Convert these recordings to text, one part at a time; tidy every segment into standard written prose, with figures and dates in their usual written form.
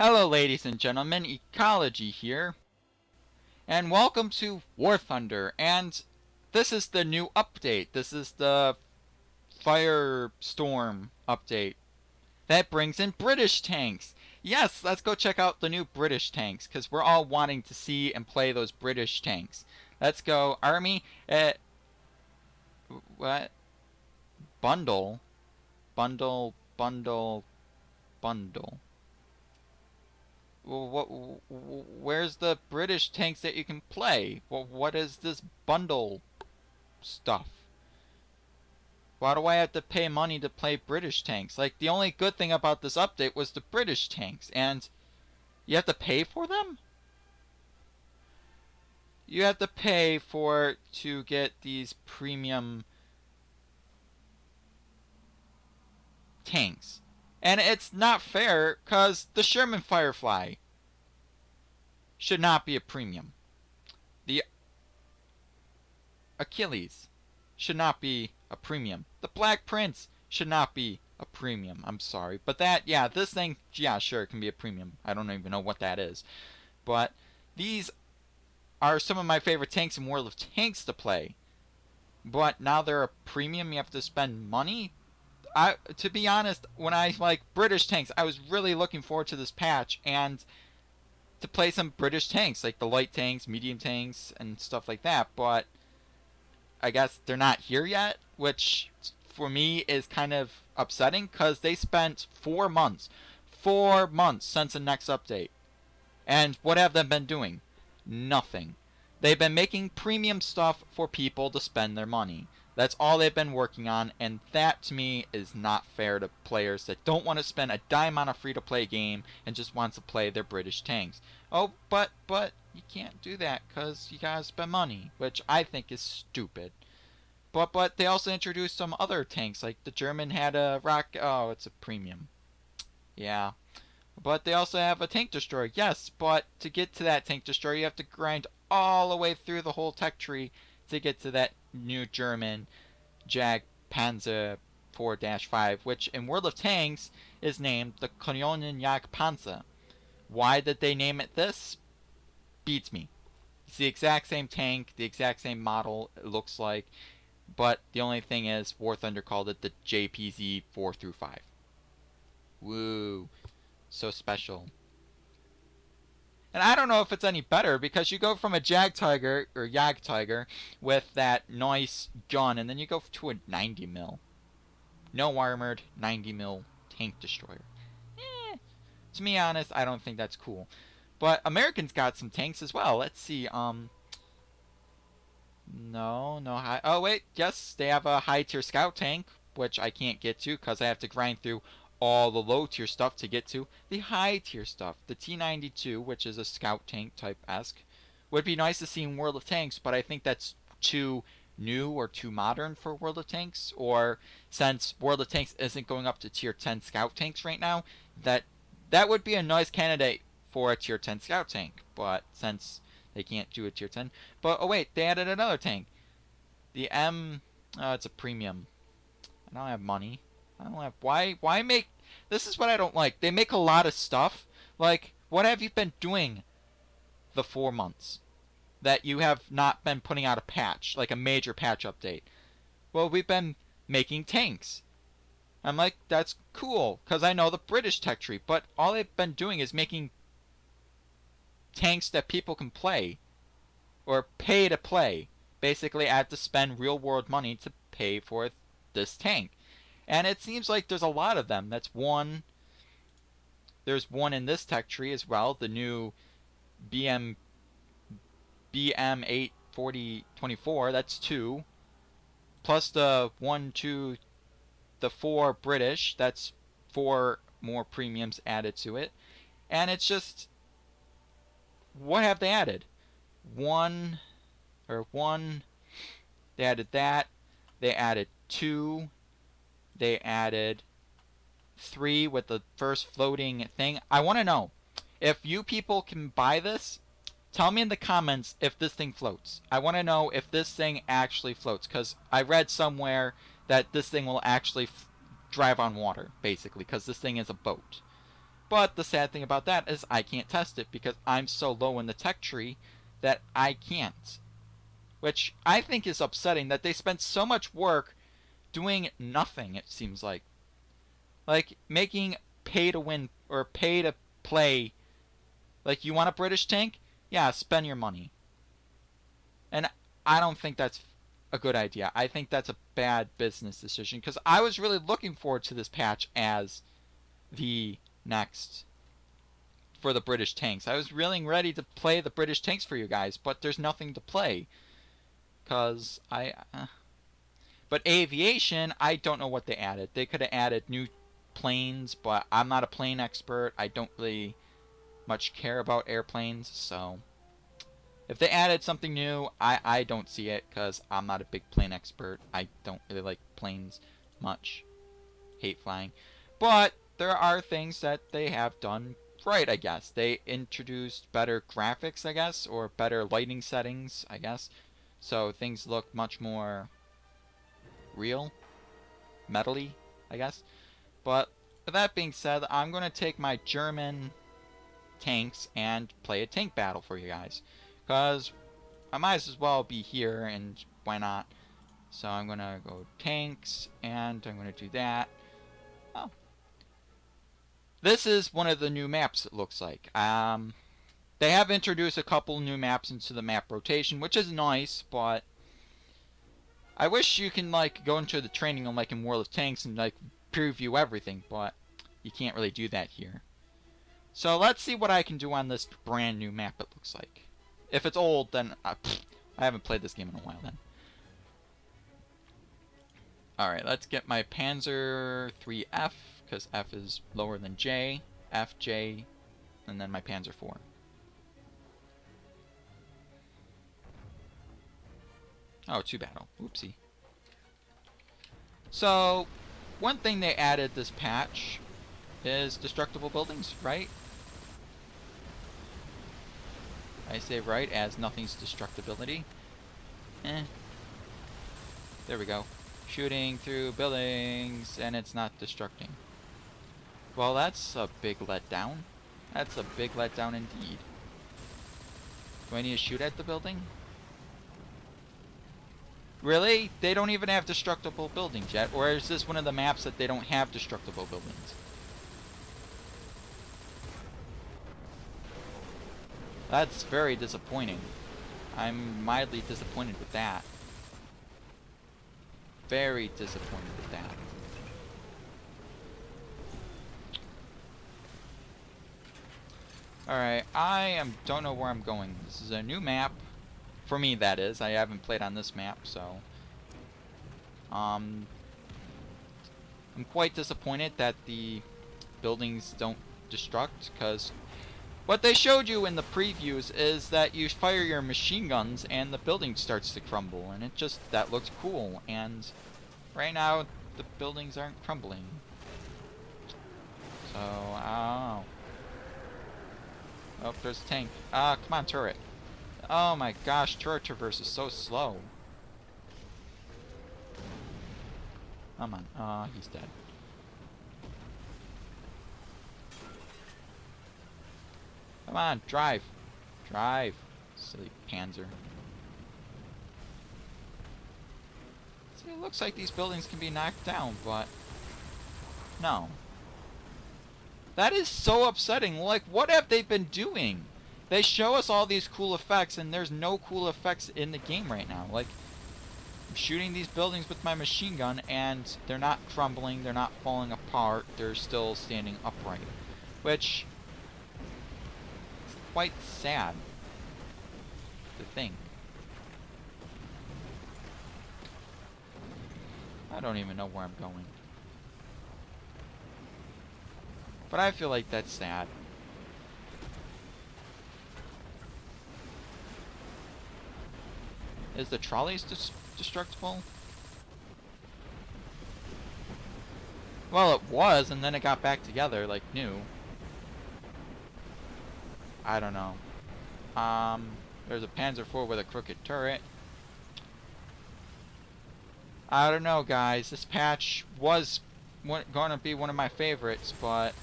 Hello ladies and gentlemen, Ecology here, and welcome to War Thunder, and this is the new update. This is the Firestorm update that brings in British tanks. Yes, let's go check out the new British tanks, because we're all wanting to see and play those British tanks. Let's go, Army, what? Bundle? Bundle, bundle, bundle. Where's the British tanks that you can play? What is this bundle stuff? Why do I have to pay money to play British tanks? Like, the only good thing about this update was the British tanks, and you have to pay for them? You have to pay to get these premium tanks. And it's not fair, because the Sherman Firefly should not be a premium. The Achilles should not be a premium. The Black Prince should not be a premium. I'm sorry. But this thing, yeah, sure, it can be a premium. I don't even know what that is. But these are some of my favorite tanks in World of Tanks to play. But now they're a premium, you have to spend money? To be honest, when I like British tanks, I was really looking forward to this patch and to play some British tanks, like the light tanks, medium tanks, and stuff like that. But I guess they're not here yet, which for me is kind of upsetting because they spent 4 months since the next update. And what have they been doing? Nothing. They've been making premium stuff for people to spend their money. That's all they've been working on, and that to me is not fair to players that don't want to spend a dime on a free-to-play game and just want to play their British tanks. Oh, but you can't do that because you gotta spend money, which I think is stupid. But they also introduced some other tanks, like the German had a rock. Oh, it's a premium. Yeah. But they also have a tank destroyer. Yes, but to get to that tank destroyer, you have to grind all the way through the whole tech tree to get to that new German Jag Panzer 4-5, which in World of Tanks is named the Kanonenjagdpanzer. Why did they name it this? Beats me. It's the exact same tank, the exact same model, it looks like, but the only thing is War Thunder called it the JPZ 4-5. Woo. So special. And I don't know if it's any better because you go from a Jag Tiger or Yag Tiger with that nice gun and then you go to a 90 mil. No armored 90 mil tank destroyer. To be honest, I don't think that's cool. But Americans got some tanks as well. Let's see. No high. Oh wait, yes, they have a high tier scout tank, which I can't get to because I have to grind through all the low tier stuff to get to the high tier stuff. The T-92, which is a scout tank type esque, would be nice to see in World of Tanks, but I think that's too new or too modern for World of Tanks. Or since World of Tanks isn't going up to tier 10 scout tanks right now, that would be a nice candidate for a tier 10 scout tank. But since they can't do a tier 10, but oh wait, they added another tank. The M, it's a premium. I don't have money. I don't have. Why make. This is what I don't like. They make a lot of stuff. Like, what have you been doing the 4 months that you have not been putting out a patch, like a major patch update? Well, we've been making tanks. I'm like, that's cool, because I know the British tech tree, but all they've been doing is making tanks that people can play, or pay to play. Basically, I have to spend real world money to pay for this tank. And it seems like there's a lot of them. That's one. There's one in this tech tree as well. The new BM84024. That's two. Plus the the four British. That's four more premiums added to it. And it's just, what have they added? One. They added that. They added two. They added 3 with the first floating thing. I want to know, if you people can buy this, tell me in the comments if this thing floats. I want to know if this thing actually floats, because I read somewhere that this thing will actually drive on water, basically, because this thing is a boat. But the sad thing about that is I can't test it because I'm so low in the tech tree that I can't. Which I think is upsetting that they spent so much work doing nothing, it seems like. Like, making pay to win or pay to play. Like, you want a British tank? Yeah, spend your money. And I don't think that's a good idea. I think that's a bad business decision because I was really looking forward to this patch as the next for the British tanks. I was really ready to play the British tanks for you guys, but there's nothing to play because But aviation, I don't know what they added. They could have added new planes, but I'm not a plane expert. I don't really much care about airplanes, so if they added something new, I don't see it because I'm not a big plane expert. I don't really like planes much. Hate flying. But there are things that they have done right, I guess. They introduced better graphics, I guess, or better lighting settings, I guess. So things look much more real, metally, I guess. But with that being said, I'm going to take my German tanks and play a tank battle for you guys. Because I might as well be here, and why not? So I'm going to go tanks, and I'm going to do that. Oh. This is one of the new maps, it looks like. They have introduced a couple new maps into the map rotation, which is nice, but I wish you can, like, go into the training on, like, in World of Tanks and, like, preview everything, but you can't really do that here. So let's see what I can do on this brand new map, it looks like. If it's old, then I haven't played this game in a while then. Alright, let's get my Panzer 3F, because F is lower than J. F, J, and then my Panzer 4. Oh, 2 battle. Oopsie. So, one thing they added this patch is destructible buildings, right? I say right, as nothing's destructibility. There we go. Shooting through buildings, and it's not destructing. Well, that's a big letdown. That's a big letdown indeed. Do I need to shoot at the building? Really? They don't even have destructible buildings yet? Or is this one of the maps that they don't have destructible buildings? That's very disappointing. I'm mildly disappointed with that. Very disappointed with that. Alright, don't know where I'm going. This is a new map. For me, that is. I haven't played on this map, so... I'm quite disappointed that the buildings don't destruct, because what they showed you in the previews is that you fire your machine guns and the building starts to crumble, and that looks cool, and right now the buildings aren't crumbling. So, oh. Oh, there's a tank. Come on, turret. Oh my gosh, turret traverse is so slow. Come on. He's dead. Come on, drive. Drive. Silly Panzer. See, it looks like these buildings can be knocked down, but... no. That is so upsetting. Like, what have they been doing? They show us all these cool effects, and there's no cool effects in the game right now. Like, I'm shooting these buildings with my machine gun, and they're not crumbling, they're not falling apart, they're still standing upright. Which is quite sad to think. I don't even know where I'm going. But I feel like that's sad. Is the trolleys destructible? Well, it was, and then it got back together like new. I don't know. There's a Panzer IV with a crooked turret. I don't know, guys. This patch was going to be one of my favorites, but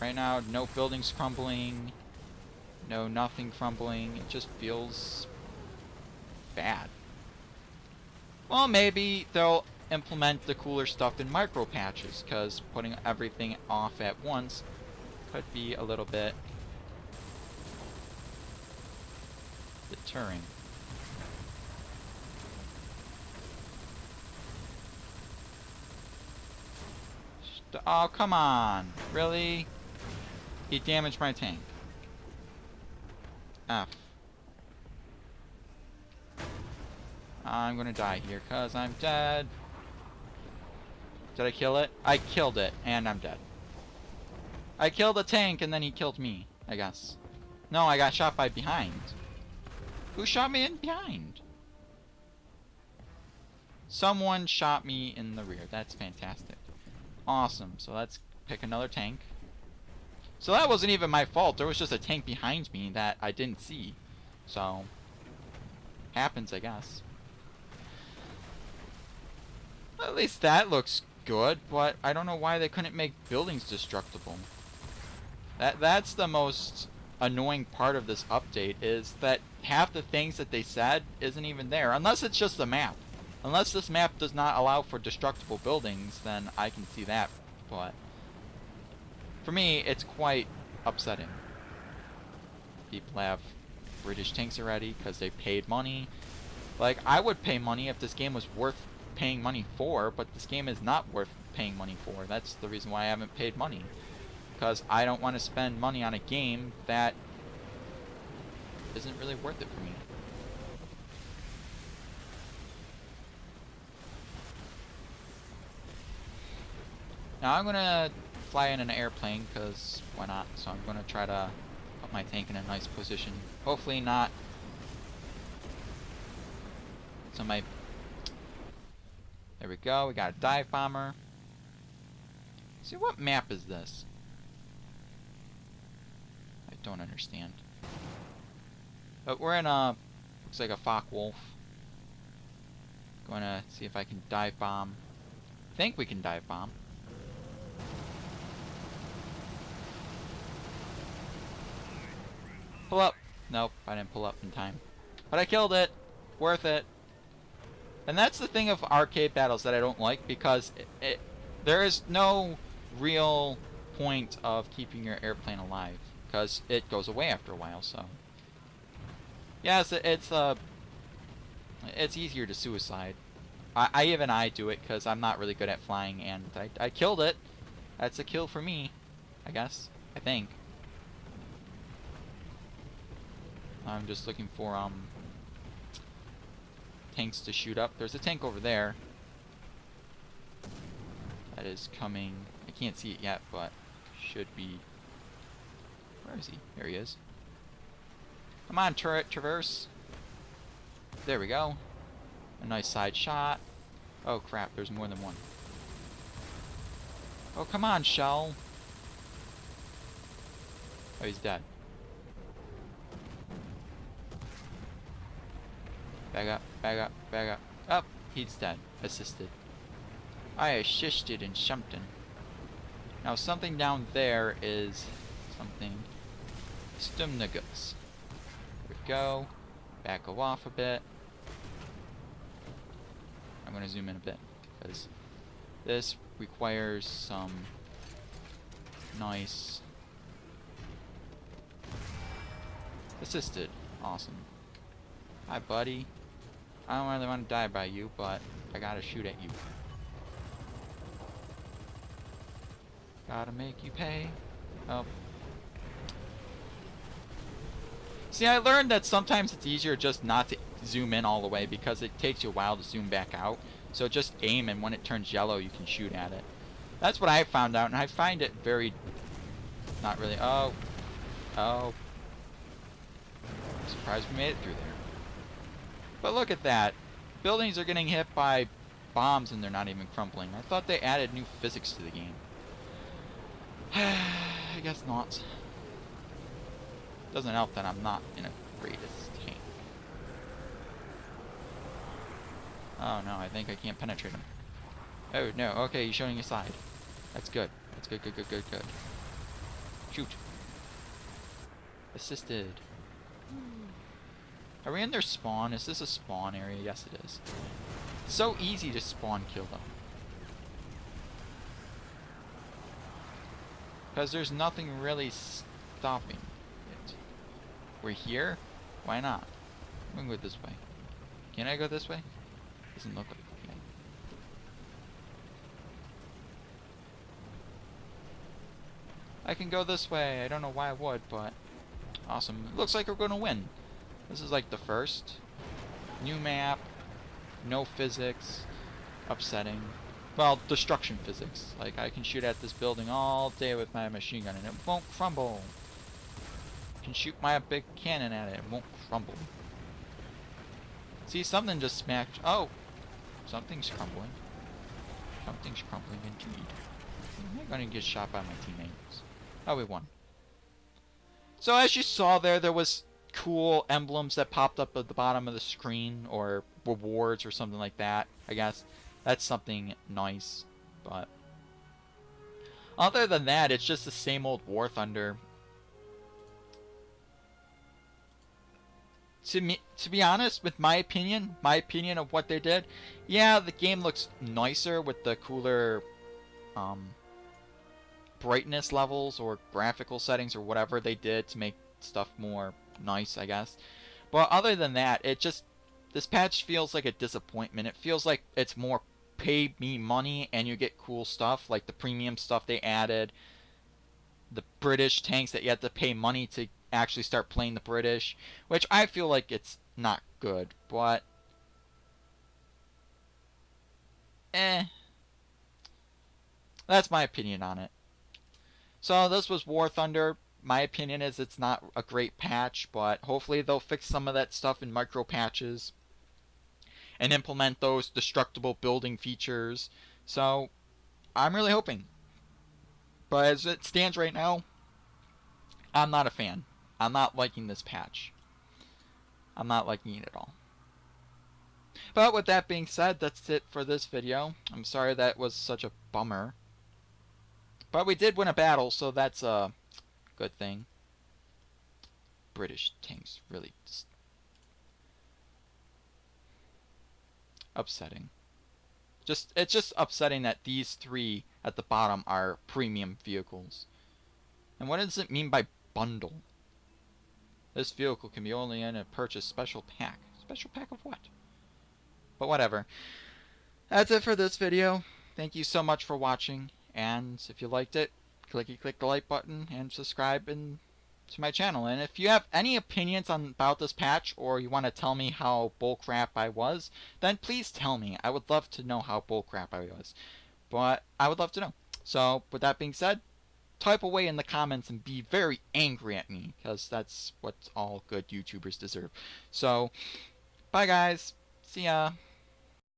Right now, no buildings crumbling. No, nothing crumbling. It just feels bad. Well, maybe they'll implement the cooler stuff in micro patches, because putting everything off at once could be a little bit deterring. Oh, come on. Really? He damaged my tank. F. I'm gonna die here, because I'm dead. Did I kill it? I killed it, and I'm dead. I killed the tank, and then he killed me, I guess. No, I got shot by behind. Who shot me in behind? Someone shot me in the rear. That's fantastic. Awesome. So let's pick another tank. So that wasn't even my fault. There was just a tank behind me that I didn't see. So, happens, I guess. At least that looks good, but I don't know why they couldn't make buildings destructible. That's the most annoying part of this update, is that half the things that they said isn't even there. Unless it's just a map. Unless this map does not allow for destructible buildings, then I can see that. But for me, it's quite upsetting. People have British tanks already because they paid money. Like, I would pay money if this game was worth paying money for, but this game is not worth paying money for. That's the reason why I haven't paid money. Because I don't want to spend money on a game that isn't really worth it for me. Now I'm gonna fly in an airplane, because why not? So I'm gonna try to put my tank in a nice position. Hopefully not. So my... There we go, we got a dive bomber. See, what map is this? I don't understand. But we're in a... looks like a Focke-Wulf. Going to see if I can dive bomb. I think we can dive bomb. Pull up. Nope, I didn't pull up in time. But I killed it. Worth it. And that's the thing of arcade battles that I don't like, because there is no real point of keeping your airplane alive, because it goes away after a while. So yes, it's easier to suicide. I do it because I'm not really good at flying, and I killed it. That's a kill for me, I guess. I think. I'm just looking for tanks to shoot up. There's a tank over there that is coming. I can't see it yet, but should be. Where is he? There he is. Come on, turret, traverse. There we go. A nice side shot. Oh crap, there's more than one. Oh, come on, shell. Oh, he's dead. Back up, back up, back up. Up, he's dead. Assisted. I assisted in something. Now something down there is something stumnagus. There we go. Back off a bit. I'm gonna zoom in a bit because this requires some nice assisted. Awesome. Hi, buddy. I don't really want to die by you, but I gotta shoot at you. Gotta make you pay. Oh. See, I learned that sometimes it's easier just not to zoom in all the way, because it takes you a while to zoom back out. So just aim, and when it turns yellow, you can shoot at it. That's what I found out, and I find it very... not really... Oh. Oh. I'm surprised we made it through there. But look at that. Buildings are getting hit by bombs and they're not even crumbling. I thought they added new physics to the game. I guess not. Doesn't help that I'm not in a greatest tank. Oh no, I think I can't penetrate him. Oh no, okay, he's showing his side. That's good. That's good, good, good, good, good. Shoot. Assisted. Are we in their spawn? Is this a spawn area? Yes, it is. It's so easy to spawn kill them. Because there's nothing really stopping it. We're here? Why not? I'm gonna go this way. Can I go this way? Doesn't look like it. Okay. I can go this way. I don't know why I would, but awesome. It looks like we're gonna win. This is like the first. New map. No physics. Upsetting. Well, destruction physics. Like, I can shoot at this building all day with my machine gun and it won't crumble. I can shoot my big cannon at it. It won't crumble. See, something just smacked. Oh! Something's crumbling. Something's crumbling indeed. I'm not going to get shot by my teammates. Oh, we won. So as you saw there, there was cool emblems that popped up at the bottom of the screen, or rewards or something like that, I guess. That's something nice, but other than that, it's just the same old War Thunder. To be honest, with my opinion of what they did, yeah, the game looks nicer with the cooler brightness levels or graphical settings or whatever they did to make stuff more nice, I guess. But other than that, this patch feels like a disappointment. It feels like it's more pay me money and you get cool stuff, like the premium stuff they added, the British tanks that you have to pay money to actually start playing the British, which I feel like it's not good, but that's my opinion on it. So this was War Thunder. My opinion is it's not a great patch, but hopefully they'll fix some of that stuff in micro patches and implement those destructible building features. So I'm really hoping. But as it stands right now, I'm not a fan. I'm not liking this patch. I'm not liking it at all. But with that being said, that's it for this video. I'm sorry that was such a bummer. But we did win a battle, so that's a good thing. British tanks, really just upsetting. It's just upsetting that these three at the bottom are premium vehicles. And what does it mean by bundle? This vehicle can be only in a purchase special pack. Special pack of what? But whatever. That's it for this video. Thank you so much for watching. And if you liked it, click the like button and subscribe to my channel. And if you have any opinions about this patch, or you want to tell me how bullcrap I was, then please tell me. I would love to know how bullcrap I was. But I would love to know. So with that being said, type away in the comments and be very angry at me, because that's what all good YouTubers deserve. So, bye guys. See ya.